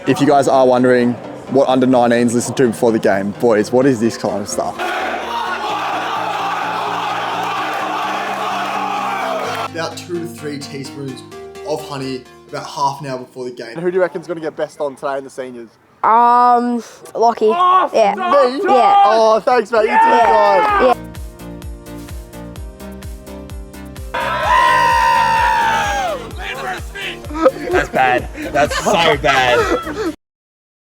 If you guys are wondering what under 19s listen to before the game, boys, what is this kind of stuff? About 2 to 3 teaspoons of honey about half an hour before the game. And who do you reckon's going to get best on today in the seniors? Lachie. Oh, yeah. Me? Yeah. Oh, thanks, mate. You too, guys. Yeah. That's bad. That's so bad.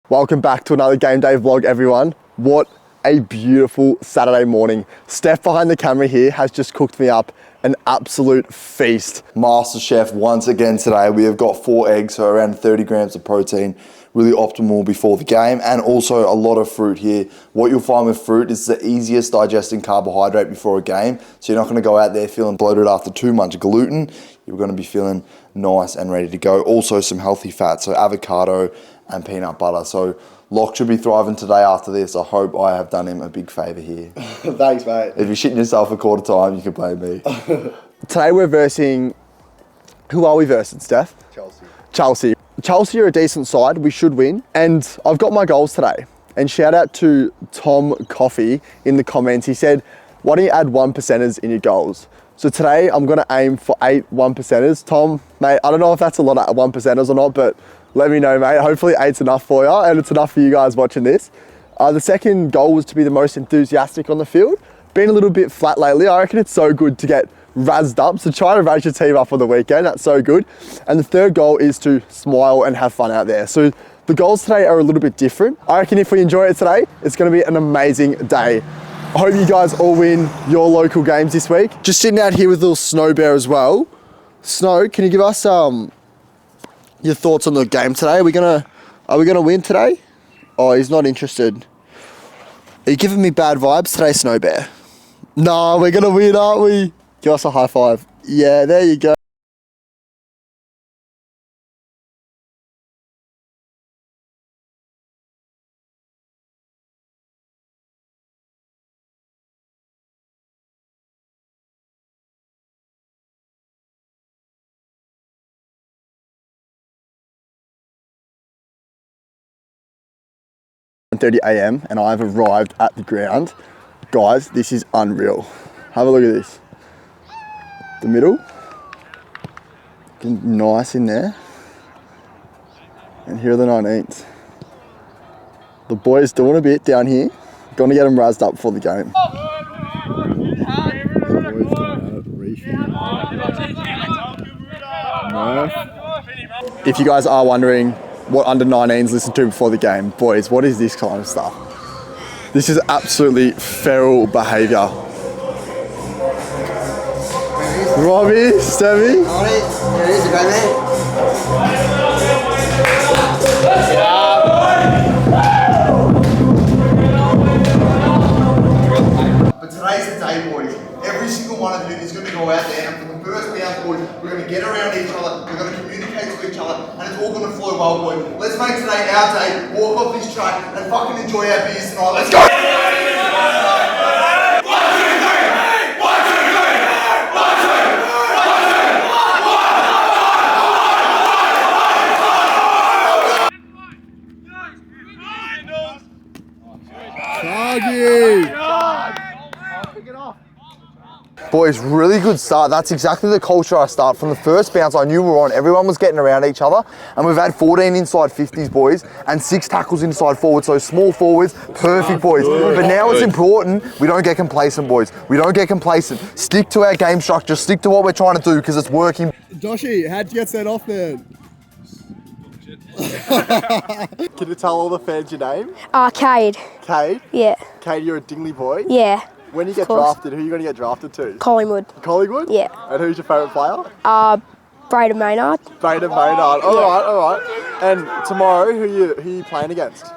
Welcome back to another game day vlog, everyone. What a beautiful Saturday morning. Steph behind the camera here has just cooked me up an absolute feast. Master Chef once again today. We have got 4 eggs, so around 30 grams of protein, really optimal before the game, and also a lot of fruit here. What you'll find with fruit is the easiest digesting carbohydrate before a game, so you're not going to go out there feeling bloated after too much gluten. You're going to be feeling nice and ready to go. Also some healthy fats, so avocado and peanut butter. So Locke should be thriving today after this. I hope I have done him a big favour here. Thanks, mate. If you're shitting yourself a quarter time, you can blame me. Today we're versing, who are we versing, Steph? Chelsea. Chelsea are a decent side, we should win. And I've got my goals today. And shout out to Tom Coffey in the comments. He said, why don't you add 1%ers in your goals? So today I'm gonna aim for 8 1%ers. Tom, mate, I don't know if that's a lot of 1%ers or not, but let me know, mate. Hopefully 8's enough for you, and it's enough for you guys watching this. The second goal was to be the most enthusiastic on the field. Been a little bit flat lately. I reckon it's so good to get razzed up. So try to razz your team up on the weekend. That's so good. And the third goal is to smile and have fun out there. So the goals today are a little bit different. I reckon if we enjoy it today, it's gonna be an amazing day. I hope you guys all win your local games this week. Just sitting out here with little Snow Bear as well. Snow, can you give us your thoughts on the game today? Are we gonna win today? Oh, he's not interested. Are you giving me bad vibes today, Snow Bear? No, we're gonna win, aren't we? Give us a high five. Yeah, there you go. .30 a.m. and I've arrived at the ground. Guys, this is unreal. Have a look at this. The middle, looking nice in there. And here are the 19s. The boys doing a bit down here. Gonna get them razzed up before the game. If you guys are wondering what under 19s listen to before the game, boys, what is this kind of stuff? This is absolutely feral behaviour. Robbie, Stevie. But today's the day, boys. Every single one of you is going to go out there, and for the first bounce, boys, we're going to get around each other, we're going to communicate to each other, and it's all going to flow well, boys. Let's make today our day, walk off this track, and fucking enjoy our beers tonight. Let's go! Boys, really good start. That's exactly the culture I start. From the first bounce, I knew we were on. Everyone was getting around each other, and we've had 14 inside 50s, boys, and 6 tackles inside forwards. So small forwards, perfect, boys. But now it's important we don't get complacent, boys. We don't get complacent. Stick to our game structure. Stick to what we're trying to do because it's working. Joshy, how'd you get sent off, man? Can you tell all the fans your name? Cade. Cade? Yeah. Cade, you're a Dingley boy? Yeah. When you get drafted, who are you going to get drafted to? Collingwood. Collingwood? Yeah. And who's your favourite player? Braden Maynard. Braden Maynard. All right. And tomorrow, who are you playing against?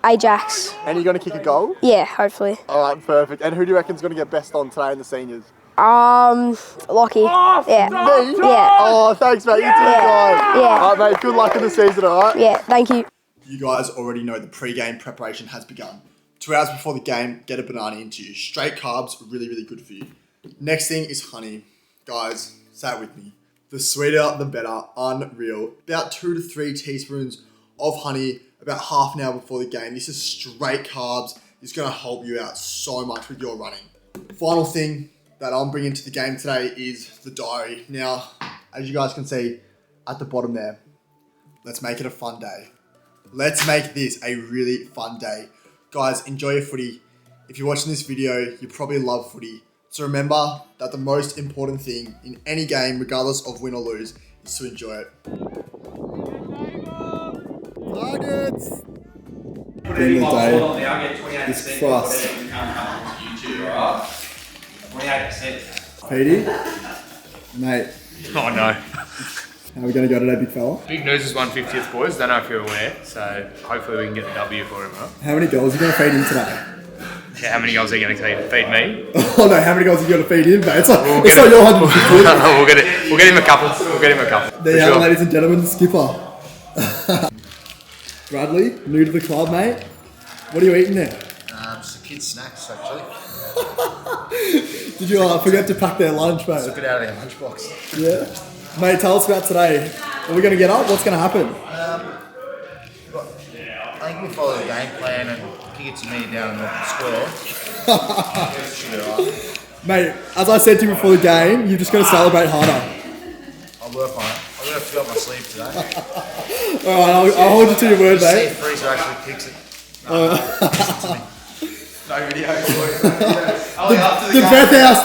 Ajax. And you're going to kick a goal? Yeah, hopefully. All right, perfect. And who do you reckon's going to get best on today in the seniors? Lachie. Yeah. Me? Yeah. Oh, thanks, mate. You too, guys. Yeah. All right, mate. Good luck in the season, all right? Yeah, thank you. You guys already know the pre-game preparation has begun. 2 hours before the game, get a banana into you. Straight carbs, really, really good for you. Next thing is honey. Guys, say it with me. The sweeter, the better. Unreal. About 2 to 3 teaspoons of honey about half an hour before the game. This is straight carbs. It's going to help you out so much with your running. Final thing that I'm bringing to the game today is the diary. Now, as you guys can see at the bottom there, let's make it a fun day. Let's make this a really fun day. Guys, enjoy your footy. If you're watching this video, you probably love footy. So remember that the most important thing in any game, regardless of win or lose, is to enjoy it. Targets! Bring the day. It's fast. 28%. Petey? Mate, Oh no. how are we going to go today, big fella? Big news is 150th, boys. Don't know if you're aware. So hopefully we can get the W for him, huh? How many goals are you going to feed him today? Yeah, how many goals are you going to feed me? Oh no, how many goals are you going to feed him, mate? It's not We'll your 150. We'll get him a couple. We'll get him a couple. There you For have it, sure. ladies and gentlemen, the skipper. Bradley, new to the club, mate. What are you eating there? Just kids' snacks, actually. Did you forget to pack their lunch, mate? Took it out of their lunchbox. Yeah. Mate, tell us about today. Are we going to get up? What's going to happen? I think we follow the game plan and kick it to me down and score. Mate, as I said to you before the game, you've just got to celebrate harder. I'll work on it. I've got a few up my sleeve today. Alright, I'll hold you to your word, See mate. if Freezer actually kicks it. No video. The breath house.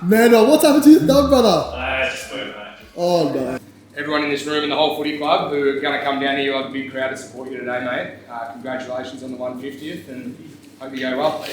Man, what's happened to your thumb, brother? Just move, mate. Oh no. Everyone in this room and the whole footy club who are going to come down here, you'll have a big crowd to support you today, mate. Congratulations on the 150th and hope you go well.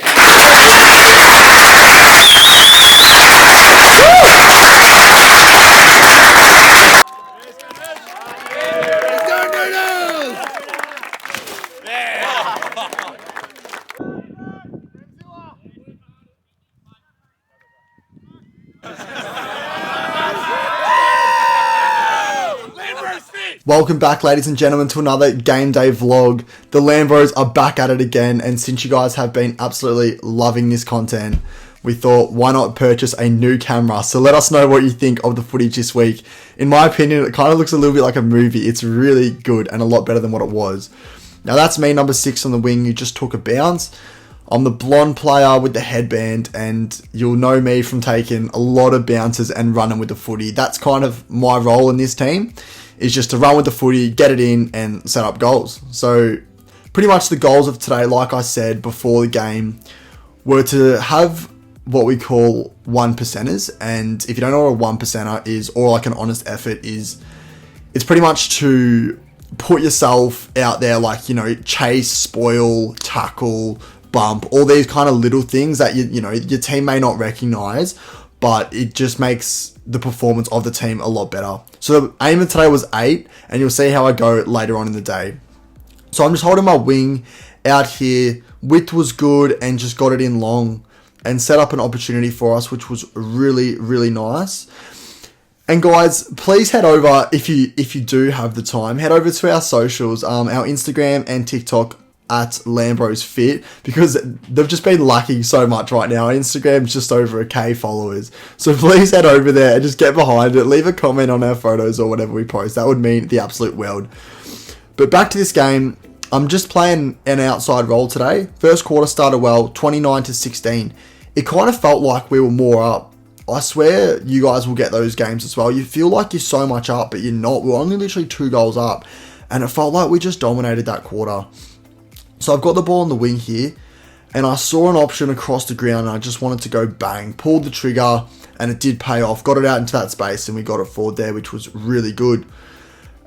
Welcome back, ladies and gentlemen, to another game day vlog. The Lambros are back at it again, and since you guys have been absolutely loving this content, we thought, why not purchase a new camera? So let us know what you think of the footage this week. In my opinion, it kind of looks a little bit like a movie. It's really good and a lot better than what it was. Now that's me, number 6 on the wing, who just took a bounce. I'm the blonde player with the headband, and you'll know me from taking a lot of bounces and running with the footy. That's kind of my role in this team, is just to run with the footy, get it in, and set up goals. So pretty much the goals of today, like I said before the game, were to have what we call 1%ers. And if you don't know what a 1%er is, or like an honest effort is, it's pretty much to put yourself out there, like, you know, chase, spoil, tackle, bump, all these kind of little things that you know your team may not recognize, but it just makes the performance of the team a lot better. So the aim of today was 8, and you'll see how I go later on in the day. So I'm just holding my wing out here. Width was good and just got it in long and set up an opportunity for us, which was really, really nice. And guys, please head over, if you do have the time, head over to our socials, our Instagram and TikTok at Lambros Fit, because they've just been lacking so much right now. Instagram's just over 1,000 followers. So please head over there and just get behind it. Leave a comment on our photos or whatever we post. That would mean the absolute world. But back to this game, I'm just playing an outside role today. First quarter started well, 29-16. It kind of felt like we were more up. I swear you guys will get those games as well. You feel like you're so much up, but you're not. We're only literally 2 goals up, and it felt like we just dominated that quarter. So I've got the ball on the wing here, and I saw an option across the ground, and I just wanted to go bang. Pulled the trigger, and it did pay off. Got it out into that space, and we got it forward there, which was really good.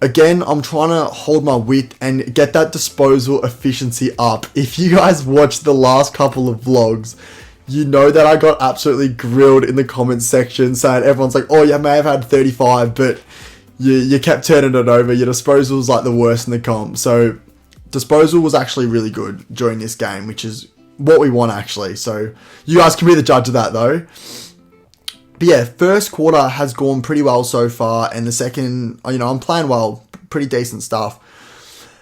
Again, I'm trying to hold my width and get that disposal efficiency up. If you guys watched the last couple of vlogs, you know that I got absolutely grilled in the comments section, saying everyone's like, oh, you may have had 35, but you kept turning it over. Your disposal was like the worst in the comp. So disposal was actually really good during this game, which is what we want actually. So you guys can be the judge of that though. But yeah, first quarter has gone pretty well so far, and the second, you know, I'm playing well, pretty decent stuff.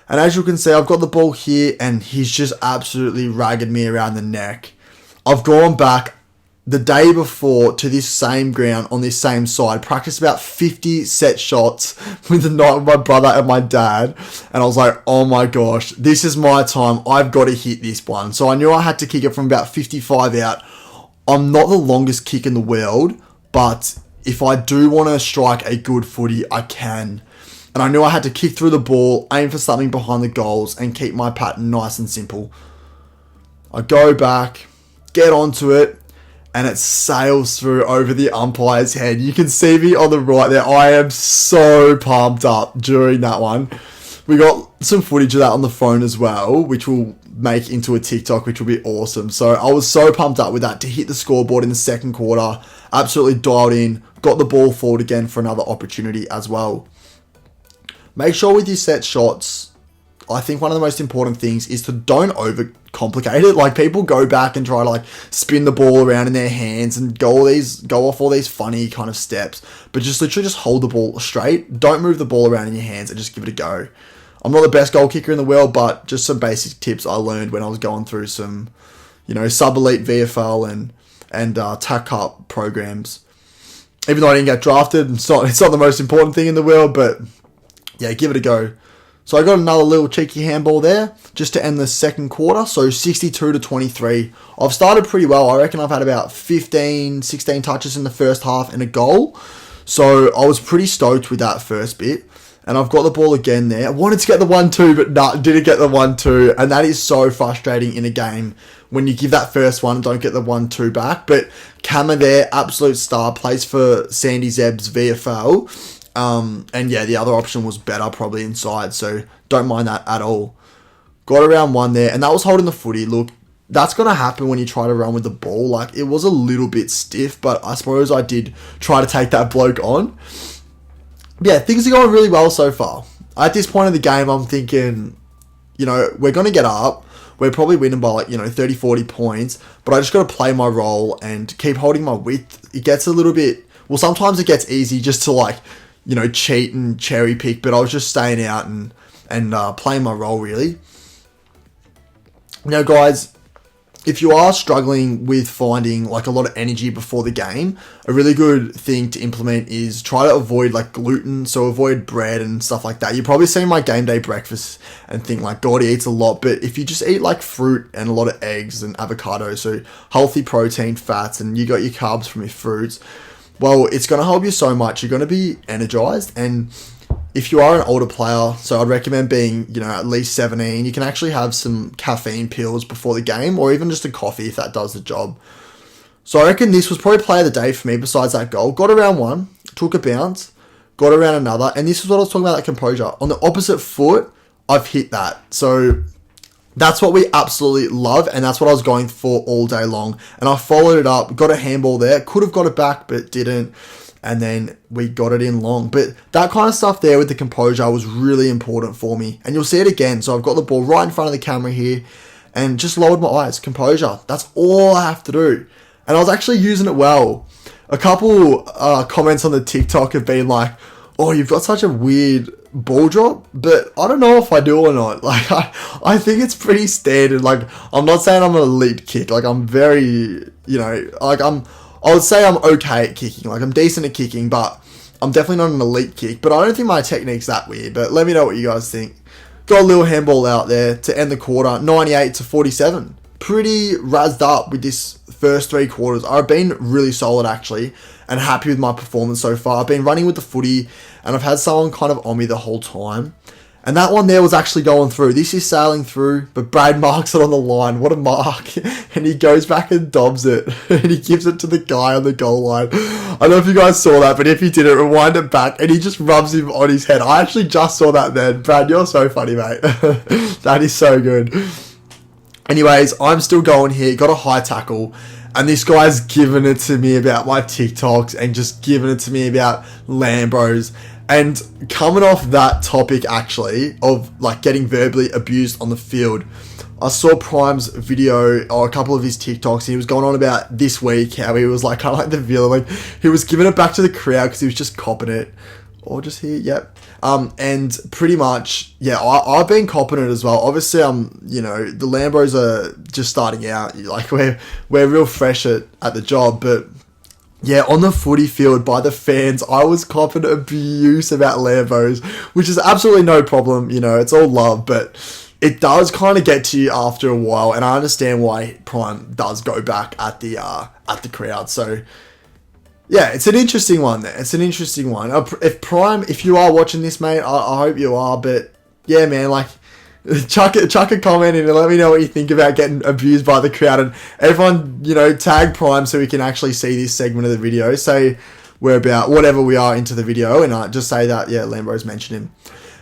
And as you can see, I've got the ball here, and he's just absolutely ragged me around the neck. I've gone back, the day before to this same ground on this same side, practiced about 50 set shots with my brother and my dad, and I was like, oh my gosh, this is my time. I've got to hit this one. So I knew I had to kick it from about 55 out. I'm not the longest kick in the world, but if I do want to strike a good footy, I can. And I knew I had to kick through the ball, aim for something behind the goals, and keep my pattern nice and simple. I go back, get onto it, and it sails through over the umpire's head. You can see me on the right there. I am so pumped up during that one. We got some footage of that on the phone as well, which we'll make into a TikTok, which will be awesome. So I was so pumped up with that to hit the scoreboard in the second quarter. Absolutely dialed in. Got the ball forward again for another opportunity as well. Make sure with your set shots, I think one of the most important things is to don't overcomplicate it. Like, people go back and try to like spin the ball around in their hands and go off all these funny kind of steps, but just literally just hold the ball straight. Don't move the ball around in your hands and just give it a go. I'm not the best goal kicker in the world, but just some basic tips I learned when I was going through some, sub-elite VFL and TAC Cup programs. Even though I didn't get drafted, it's not the most important thing in the world, but yeah, give it a go. So I got another little cheeky handball there just to end the second quarter. So 62-23. I've started pretty well. I reckon I've had about 15, 16 touches in the first half and a goal. So I was pretty stoked with that first bit. And I've got the ball again there. I wanted to get the 1-2, but didn't get the 1-2. And that is so frustrating in a game when you give that first one and don't get the 1-2 back. But Kammer there, absolute star, plays for Sandy Zeb's VFL. And yeah, the other option was better, probably inside, so don't mind that at all. Got around one there, and that was holding the footy. Look, that's going to happen when you try to run with the ball. Like, it was a little bit stiff, but I suppose I did try to take that bloke on. But yeah, things are going really well so far. At this point in the game, I'm thinking, we're going to get up. We're probably winning by 30, 40 points, but I just got to play my role and keep holding my width. It gets a little bit, sometimes it gets easy just to cheat and cherry pick, but I was just staying out and playing my role, really. Now, guys, if you are struggling with finding a lot of energy before the game, a really good thing to implement is try to avoid gluten, so avoid bread and stuff like that. You probably see my game day breakfast and think God, he eats a lot, but if you just eat fruit and a lot of eggs and avocado, so healthy protein, fats, and you got your carbs from your fruits, well, it's going to help you so much. You're going to be energized. And if you are an older player, so I'd recommend being, at least 17, you can actually have some caffeine pills before the game, or even just a coffee if that does the job. So I reckon this was probably play of the day for me besides that goal. Got around one, took a bounce, got around another, and this is what I was talking about, that composure. On the opposite foot, I've hit that. So that's what we absolutely love, and that's what I was going for all day long. And I followed it up, got a handball there, could have got it back, but didn't. And then we got it in long. But that kind of stuff there with the composure was really important for me. And you'll see it again. So I've got the ball right in front of the camera here and just lowered my eyes. Composure. That's all I have to do. And I was actually using it well. A couple comments on the TikTok have been like, oh, you've got such a weird ball drop, but I don't know if I do or not. I think it's pretty standard. I'm not saying I'm an elite kick. I'm very, I would say I'm okay at kicking. I'm decent at kicking, but I'm definitely not an elite kick. But I don't think my technique's that weird. But let me know what you guys think. Got a little handball out there to end the quarter, 98-47. Pretty razzed up with this first three quarters. I've been really solid, actually, and happy with my performance so far. I've been running with the footy, and I've had someone kind of on me the whole time. And that one there was actually going through. This is sailing through, but Brad marks it on the line. What a mark. And he goes back and dobs it. And he gives it to the guy on the goal line. I don't know if you guys saw that, but if you didn't, rewind it back. And he just rubs him on his head. I actually just saw that then. Brad, you're so funny, mate. That is so good. Anyways, I'm still going here. Got a high tackle. And this guy's giving it to me about my TikToks and just giving it to me about Lambros. And coming off that topic, actually, of getting verbally abused on the field, I saw Prime's video or a couple of his TikToks, and he was going on about this week how he was kind of like the villain. He was giving it back to the crowd because he was just copping it. or just here, yep. And pretty much, yeah, I've been copping it as well. Obviously, the Lambros are just starting out. Like, we're real fresh at the job, but yeah, on the footy field by the fans, I was copping abuse about Lambros, which is absolutely no problem. It's all love, but it does kind of get to you after a while, and I understand why Prime does go back at the crowd. So yeah, it's an interesting one there. It's an interesting one. If you are watching this, mate, I hope you are. But yeah, man, like, chuck a comment in and let me know what you think about getting abused by the crowd. And everyone, tag Prime so we can actually see this segment of the video. Say we're about whatever we are into the video, and just say that, yeah, Lambros mentioned him.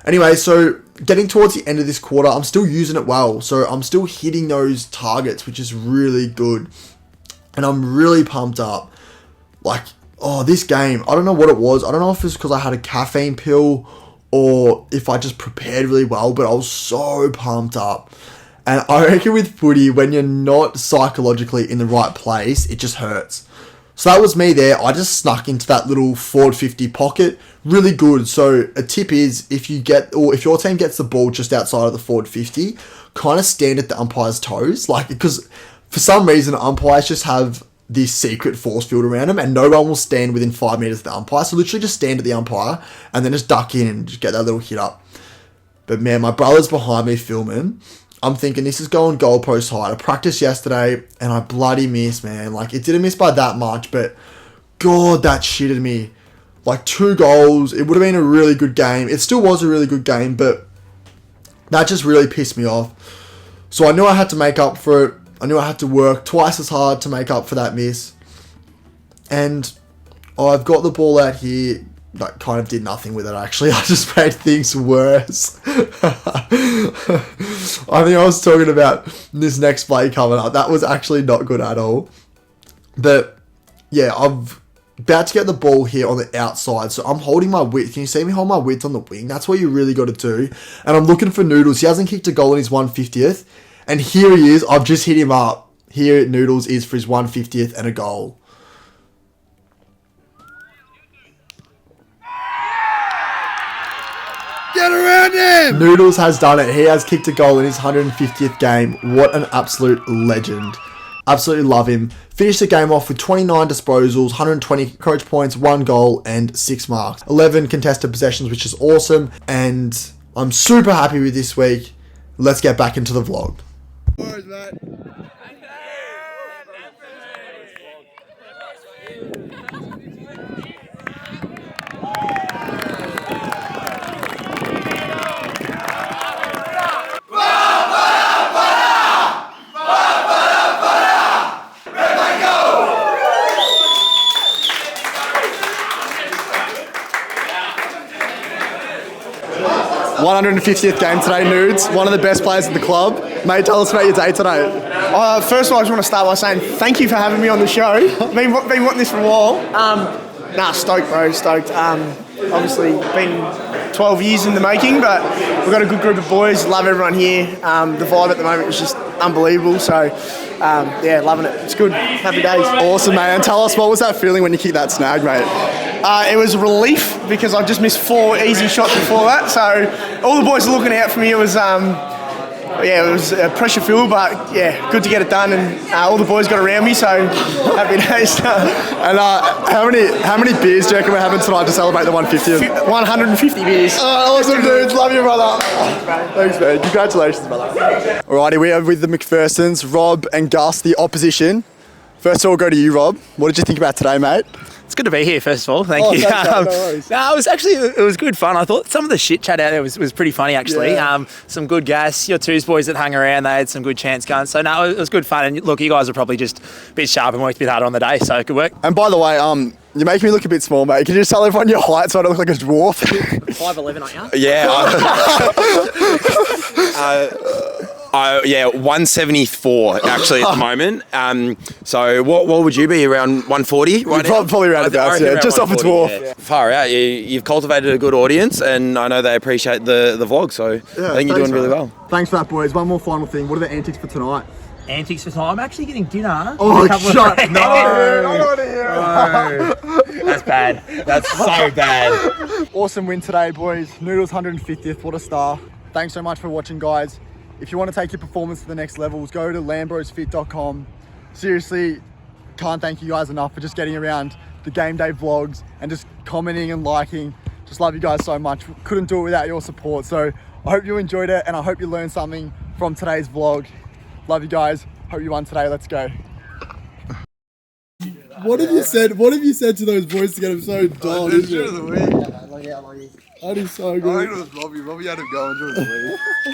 Anyway, so getting towards the end of this quarter, I'm still using it well. So I'm still hitting those targets, which is really good. And I'm really pumped up. Like, this game, I don't know what it was. I don't know if it's because I had a caffeine pill or if I just prepared really well, but I was so pumped up. And I reckon with footy, when you're not psychologically in the right place, it just hurts. So that was me there. I just snuck into that little forward 50 pocket. Really good. So a tip is, if your team gets the ball just outside of the forward 50, kind of stand at the umpire's toes. Like, because for some reason, umpires just have this secret force field around them, and no one will stand within 5 meters of the umpire. So literally just stand at the umpire and then just duck in and just get that little hit up. But man, my brother's behind me filming. I'm thinking this is going goalpost height. I practiced yesterday and I bloody missed, man. Like, it didn't miss by that much, but God, that shitted me. Like, 2 goals. It would have been a really good game. It still was a really good game, but that just really pissed me off. So I knew I had to make up for it. I knew I had to work twice as hard to make up for that miss. And I've got the ball out here. That kind of did nothing with it, actually. I just made things worse. I think I was talking about this next play coming up. That was actually not good at all. But yeah, I'm about to get the ball here on the outside. So I'm holding my width. Can you see me hold my width on the wing? That's what you really got to do. And I'm looking for Noodles. He hasn't kicked a goal in his 150th. And here he is. I've just hit him up. Here Noodles is for his 150th and a goal. Get around him! Noodles has done it. He has kicked a goal in his 150th game. What an absolute legend. Absolutely love him. Finished the game off with 29 disposals, 120 coach points, 1 goal, and 6 marks. 11 contested possessions, which is awesome. And I'm super happy with this week. Let's get back into the vlog. Worries, mate. 150th game today, Nudes. One of the best players at the club. Mate, tell us about your day today. First of all, I just want to start by saying thank you for having me on the show. Been wanting this for a while. Stoked, bro. Stoked. Obviously, been 12 years in the making, but we've got a good group of boys. Love everyone here. The vibe at the moment is just unbelievable. So, yeah, loving it. It's good. Happy days. Awesome, mate. And tell us, what was that feeling when you kicked that snag, mate? It was a relief because I just missed 4 easy shots before that. So all the boys were looking out for me. It was, it was pressure filled, but yeah, good to get it done. And all the boys got around me, so happy days. And how many beers do you reckon we're having tonight to celebrate the 150th? 150 beers. Awesome, dudes. Love you, brother. Thanks, man. Congratulations, brother. Alrighty, we are with the McPhersons, Rob and Gus, the opposition. First of all, go to you, Rob. What did you think about today, mate? It's good to be here, first of all. Thank you. Thanks, it was good fun. I thought some of the shit chat out there was pretty funny, actually. Yeah. Some good gas. Your twos boys that hung around, they had some good chance going. So, no, it was good fun. And look, you guys were probably just a bit sharp and worked a bit harder on the day, so good work. And by the way, you make me look a bit small, mate. Can you just tell everyone your height so I don't look like a dwarf? 5'11", aren't you? Yeah. 174 actually at the moment. So what would you be, around 140? Right, probably around about, yeah, just off a dwarf. Yeah. Far out. You've cultivated a good audience, and I know they appreciate the vlog. So I think you're doing really well. Thanks for that, boys. One more final thing. What are the antics for tonight? antics for time. I'm actually getting dinner. Oh, A couple of shut! friends. No, I don't want to hear it. That's bad. That's so bad. Awesome win today, boys. Noodles 150th. What a star. Thanks so much for watching, guys. If you want to take your performance to the next levels, go to lambrosfit.com. Seriously, can't thank you guys enough for just getting around the game day vlogs and just commenting and liking. Just love you guys so much. Couldn't do it without your support. So I hope you enjoyed it and I hope you learned something from today's vlog. Love you guys. Hope you won today. Let's go. What have you said? What have you said to those boys to get them so dull? During the week. That is so I good. think it was Robbie. Robbie had him going during the week.